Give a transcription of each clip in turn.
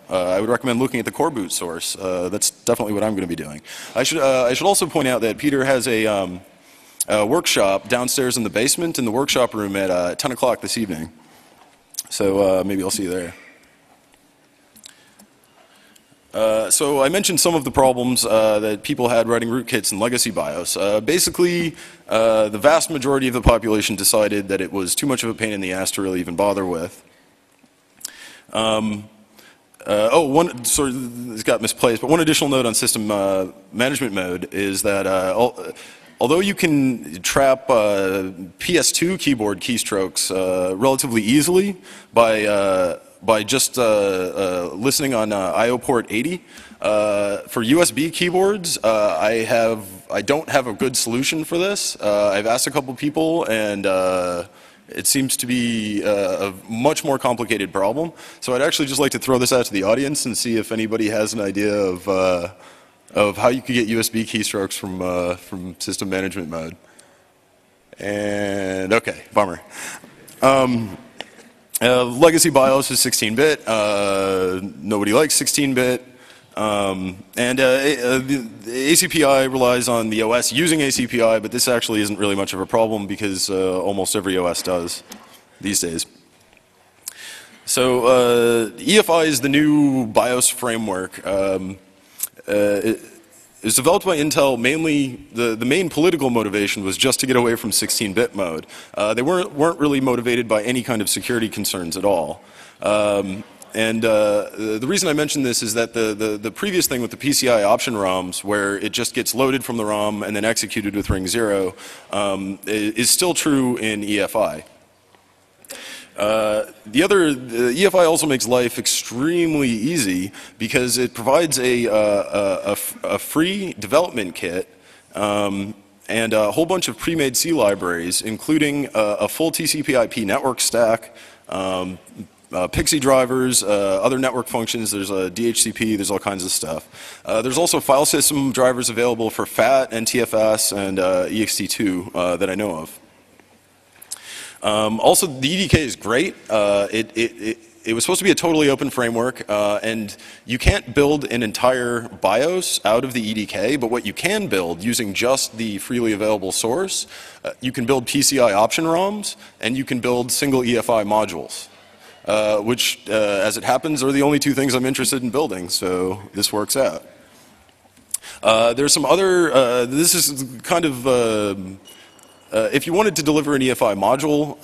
I would recommend looking at the core boot source. That's definitely what I'm going to be doing. I should also point out that Peter has a workshop downstairs in the basement in the workshop room at 10 o'clock this evening. So maybe I'll see you there. So I mentioned some of the problems that people had writing rootkits in legacy BIOS. Basically, the vast majority of the population decided that it was too much of a pain in the ass to really even bother with. Sorry, this got misplaced, but one additional note on system management mode is that although you can trap PS2 keyboard keystrokes relatively easily by just listening on IO port 80, for USB keyboards, I don't have a good solution for this. I've asked a couple people, and it seems to be a much more complicated problem. So I'd actually just like to throw this out to the audience and see if anybody has an idea of how you could get USB keystrokes from system management mode. And okay, bummer. Legacy BIOS is 16-bit. Nobody likes 16-bit. The ACPI relies on the OS using ACPI, but this actually isn't really much of a problem because almost every OS does these days. So EFI is the new BIOS framework. It was developed by Intel mainly, the main political motivation was just to get away from 16-bit mode. They weren't really motivated by any kind of security concerns at all. The reason I mention this is that the previous thing with the PCI option ROMs, where it just gets loaded from the ROM and then executed with ring 0, is still true in EFI. The EFI also makes life extremely easy because it provides a free development kit and a whole bunch of pre-made C libraries, including a full TCP/IP network stack, PXE drivers, other network functions. There's a DHCP. There's all kinds of stuff. There's also file system drivers available for FAT, NTFS, and ext2 that I know of. Also, the EDK is great. It was supposed to be a totally open framework, and you can't build an entire BIOS out of the EDK, but what you can build using just the freely available source, you can build PCI option ROMs, and you can build single EFI modules, which, as it happens, are the only two things I'm interested in building, so this works out. There's some other, this is kind of, if you wanted to deliver an EFI module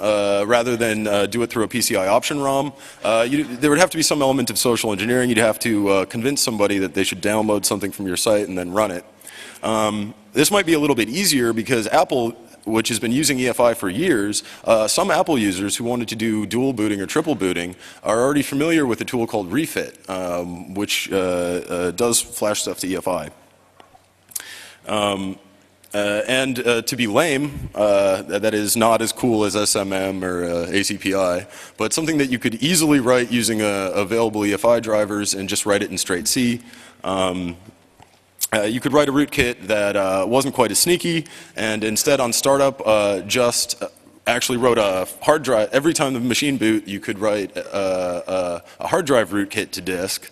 rather than do it through a PCI option ROM, there would have to be some element of social engineering. You'd have to convince somebody that they should download something from your site and then run it. This might be a little bit easier because Apple, which has been using EFI for years, some Apple users who wanted to do dual booting or triple booting are already familiar with a tool called Refit, which does flash stuff to EFI. To be lame, that is not as cool as SMM or ACPI, but something that you could easily write using available EFI drivers and just write it in straight C. You could write a rootkit that wasn't quite as sneaky, and instead on startup just actually wrote a hard drive. Every time the machine boot, you could write a hard drive rootkit to disk.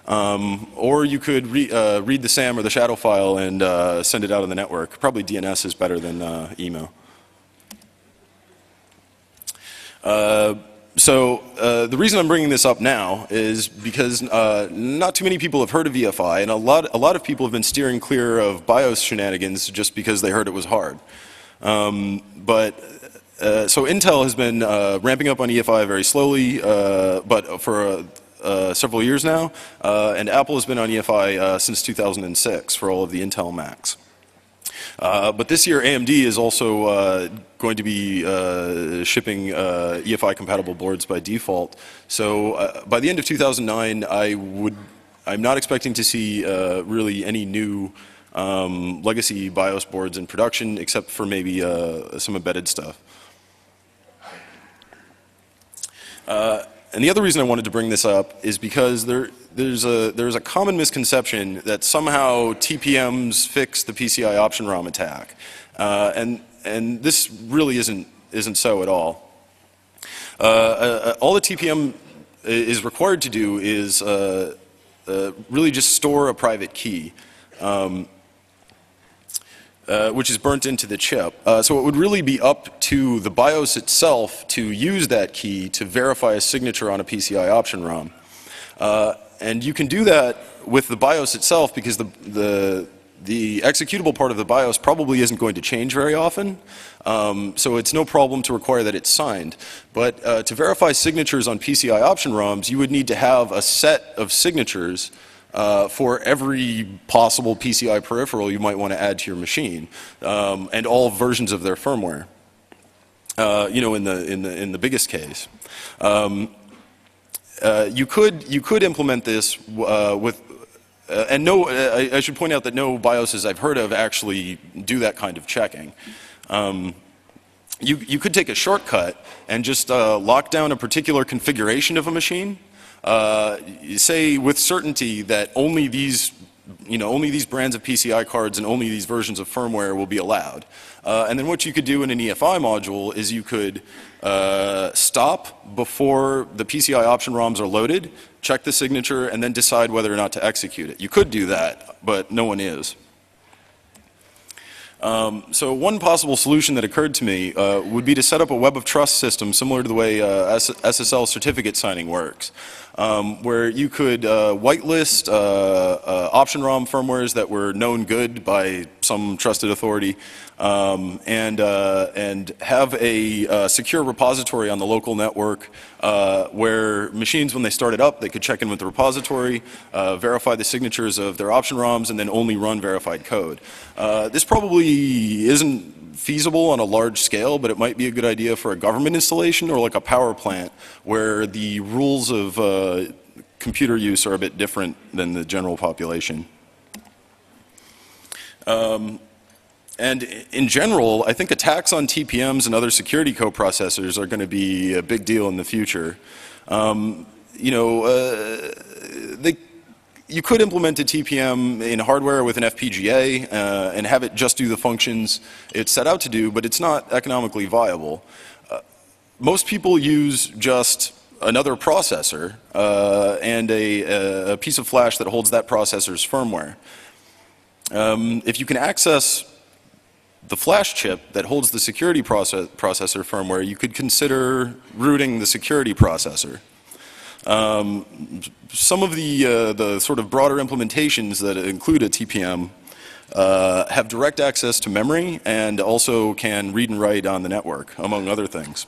Or you could read the SAM or the shadow file and send it out on the network. Probably DNS is better than email. The reason I'm bringing this up now is because not too many people have heard of EFI, and a lot of people have been steering clear of BIOS shenanigans just because they heard it was hard. So Intel has been ramping up on EFI very slowly, but for several years now, and Apple has been on EFI since 2006 for all of the Intel Macs. But this year AMD is also going to be shipping EFI compatible boards by default. So by the end of 2009, I'm not expecting to see really any new legacy BIOS boards in production, except for maybe some embedded stuff. And the other reason I wanted to bring this up is because there's a common misconception that somehow TPMs fix the PCI option ROM attack, and this really isn't so at all. All the TPM is required to do is really just store a private key, which is burnt into the chip. So it would really be up to the BIOS itself to use that key to verify a signature on a PCI option ROM. And you can do that with the BIOS itself because the executable part of the BIOS probably isn't going to change very often. So it's no problem to require that it's signed. But to verify signatures on PCI option ROMs, you would need to have a set of signatures for every possible PCI peripheral you might want to add to your machine, and all versions of their firmware. In the biggest case. You could implement this with, and no, I should point out that no BIOSes I've heard of actually do that kind of checking. You could take a shortcut and just lock down a particular configuration of a machine. Say with certainty that only these brands of PCI cards and only these versions of firmware will be allowed. And then what you could do in an EFI module is you could stop before the PCI option ROMs are loaded, check the signature, and then decide whether or not to execute it. You could do that, but no one is. So one possible solution that occurred to me would be to set up a web of trust system similar to the way SSL certificate signing works, where you could whitelist option ROM firmwares that were known good by some trusted authority, and have a secure repository on the local network where machines, when they started up, they could check in with the repository, verify the signatures of their option ROMs, and then only run verified code. This probably isn't feasible on a large scale, but it might be a good idea for a government installation or like a power plant where the rules of computer use are a bit different than the general population. And in general, I think attacks on TPMs and other security coprocessors are going to be a big deal in the future. You could implement a TPM in hardware with an FPGA and have it just do the functions it's set out to do, but it's not economically viable. Most people use just another processor and a piece of flash that holds that processor's firmware. If you can access the flash chip that holds the security processor firmware, you could consider rooting the security processor. Some of the sort of broader implementations that include a TPM have direct access to memory and also can read and write on the network, among other things.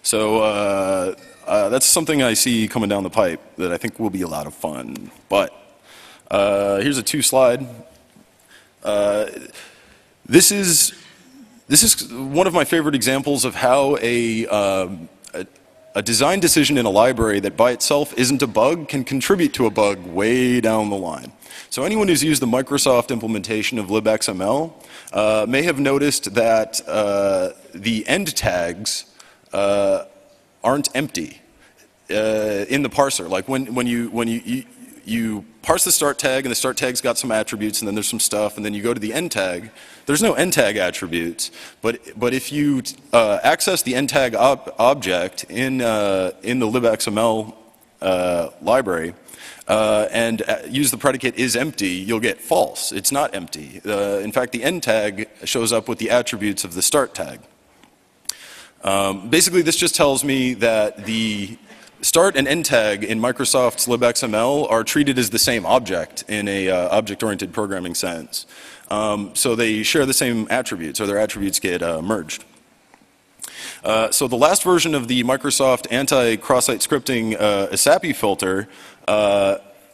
So that's something I see coming down the pipe that I think will be a lot of fun. But here's a 2-slide. This is one of my favorite examples of how a design decision in a library that by itself isn't a bug can contribute to a bug way down the line. So anyone who's used the Microsoft implementation of libxml may have noticed that the end tags aren't empty in the parser. Like when you parse the start tag, and the start tag's got some attributes, and then there's some stuff, and then you go to the end tag. There's no end tag attributes, but if you access the end tag object in the libxml library and use the predicate is empty, you'll get false. It's not empty. In fact, the end tag shows up with the attributes of the start tag. Basically, this just tells me that the start and end tag in Microsoft's libxml are treated as the same object in a object-oriented programming sense. So they share the same attributes, or their attributes get merged. So the last version of the Microsoft anti-cross-site scripting ISAPI filter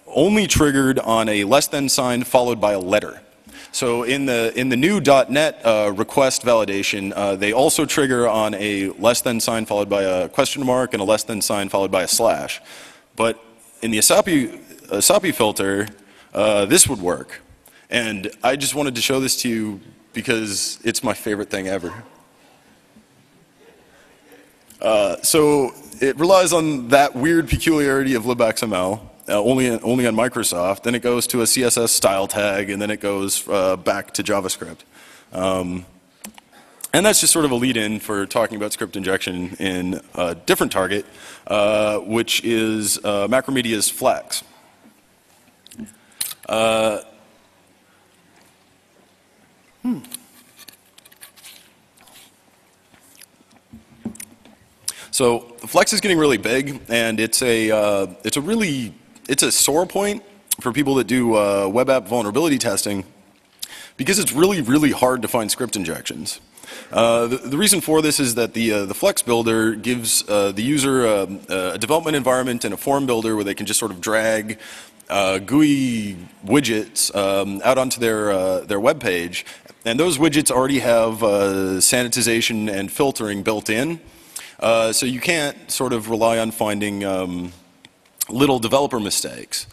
only triggered on a less than sign followed by a letter. So in the new .NET request validation, they also trigger on a less than sign followed by a question mark and a less than sign followed by a slash. But in the ISAPI filter, this would work. And I just wanted to show this to you because it's my favorite thing ever. So it relies on that weird peculiarity of libxml. Only on Microsoft, then it goes to a CSS style tag, and then it goes back to JavaScript. And that's just sort of a lead-in for talking about script injection in a different target, which is Macromedia's Flex. So Flex is getting really big, and it's a sore point for people that do web app vulnerability testing, because it's really, really hard to find script injections. The reason for this is that the Flex builder gives the user a development environment and a form builder where they can just sort of drag GUI widgets out onto their web page, and those widgets already have sanitization and filtering built in, so you can't sort of rely on finding little developer mistakes.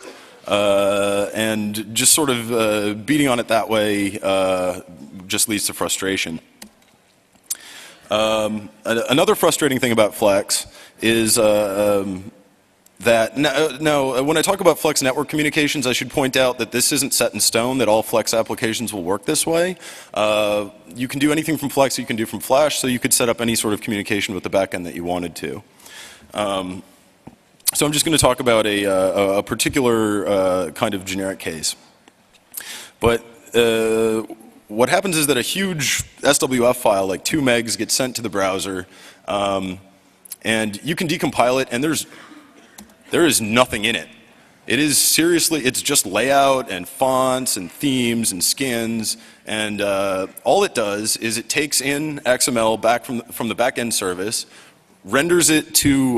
And just sort of beating on it that way just leads to frustration. Another frustrating thing about Flex is that now, when I talk about Flex network communications, I should point out that this isn't set in stone, that all Flex applications will work this way. You can do anything from Flex you can do from Flash, so you could set up any sort of communication with the backend that you wanted to. So I'm just going to talk about a particular kind of generic case. But what happens is that a huge SWF file, like 2 megs, gets sent to the browser, and you can decompile it, and there is nothing in it. It is seriously, it's just layout and fonts and themes and skins, and all it does is it takes in XML back from the backend service, renders it to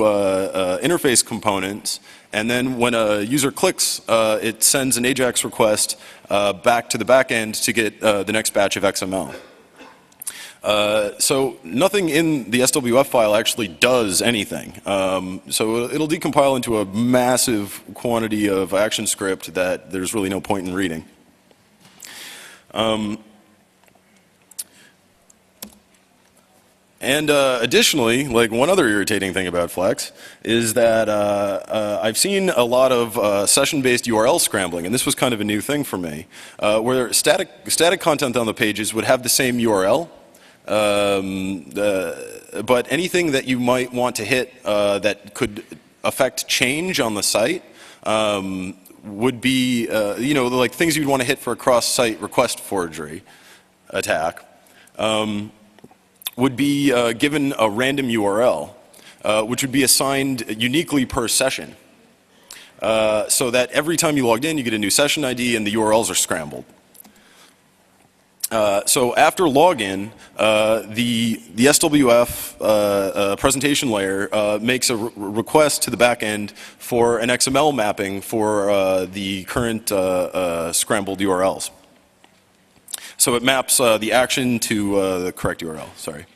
interface components, and then when a user clicks, it sends an AJAX request back to the backend to get the next batch of XML. So nothing in the SWF file actually does anything. So it'll decompile into a massive quantity of ActionScript that there's really no point in reading. And additionally, like one other irritating thing about Flex is that I've seen a lot of session-based URL scrambling, and this was kind of a new thing for me, where static content on the pages would have the same URL, but anything that you might want to hit that could affect change on the site would be, you know, like things you'd want to hit for a cross-site request forgery attack. Would be given a random URL, which would be assigned uniquely per session, so that every time you logged in, you get a new session ID and the URLs are scrambled. So after login, the SWF presentation layer makes a request to the backend for an XML mapping for the current scrambled URLs. So it maps the action to the correct URL, sorry.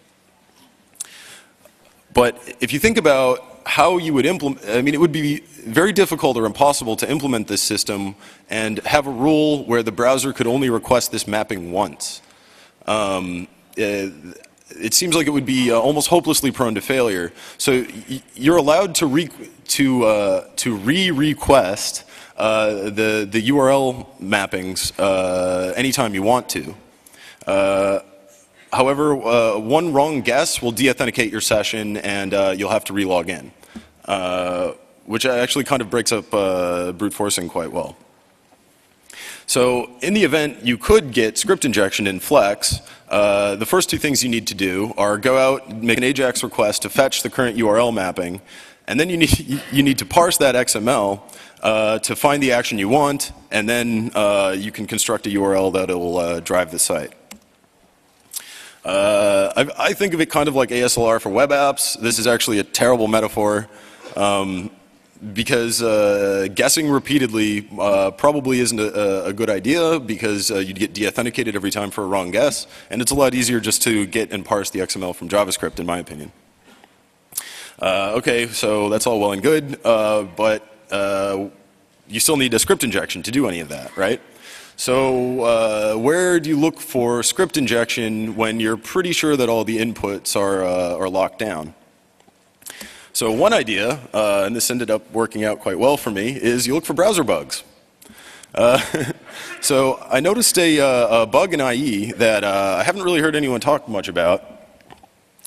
But if you think about how you would implement, I mean, it would be very difficult or impossible to implement this system and have a rule where the browser could only request this mapping once. It seems like it would be almost hopelessly prone to failure. So you're allowed to re-request the URL mappings anytime you want to. However, one wrong guess will de-authenticate your session, and you'll have to re-log in, which actually kind of breaks up brute forcing quite well. So in the event you could get script injection in Flex, the first two things you need to do are go out, make an AJAX request to fetch the current URL mapping, and then you need to parse that XML to find the action you want, and then you can construct a URL that will drive the site. I think of it kind of like ASLR for web apps. This is actually a terrible metaphor because guessing repeatedly probably isn't a good idea, because you'd get de-authenticated every time for a wrong guess, and it's a lot easier just to get and parse the XML from JavaScript, in my opinion. Okay, so that's all well and good, but you still need a script injection to do any of that, right? So where do you look for script injection when you're pretty sure that all the inputs are locked down? So one idea, and this ended up working out quite well for me, is you look for browser bugs. So I noticed a bug in IE that I haven't really heard anyone talk much about,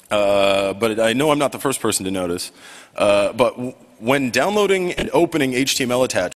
but I know I'm not the first person to notice. But when downloading and opening HTML attachments,